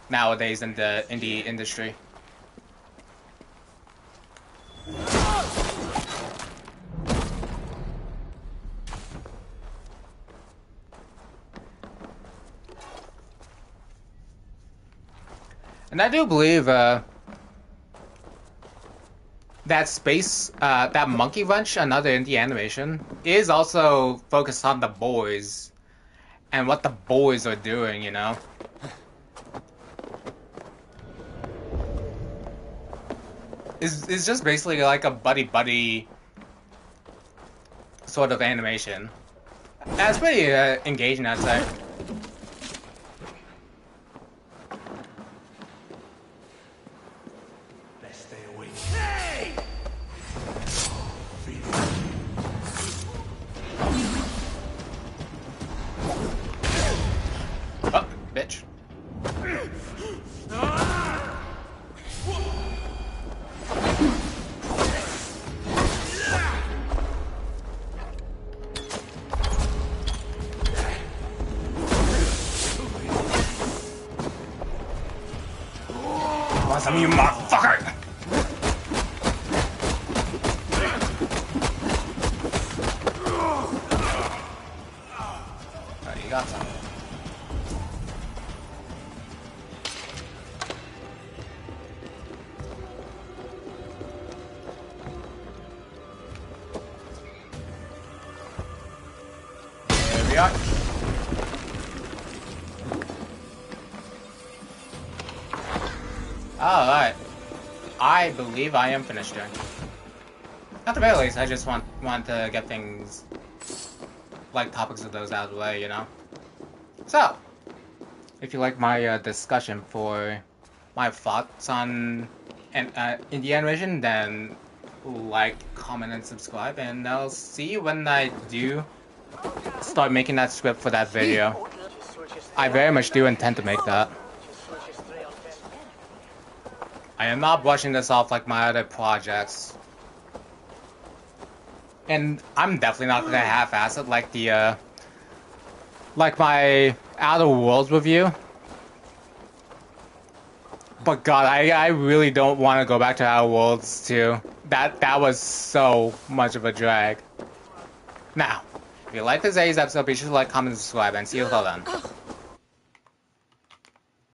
nowadays in the indie industry. And I do believe that Monkey Wrench, another indie animation, is also focused on the boys and what the boys are doing, you know? It's just basically like a buddy sort of animation. That's pretty engaging, I'd say. Let's stay awake. Hey! Oh, bitch. Want some, you motherfucker! Alright, you got some. There we are. Alright. I believe I am finished here. At the very least, I just want to get things, like topics of those out of the way, you know? So, if you like my discussion for my thoughts on indie animation, then like, comment, and subscribe, and I'll see you when I do start making that script for that video. I very much do intend to make that. I am not brushing this off like my other projects. And I'm definitely not gonna half-ass it like the, like my Outer Worlds review. But God, I really don't want to go back to Outer Worlds too. That was so much of a drag. Now, if you like today's episode, be sure to like, comment, and subscribe, and see you until then.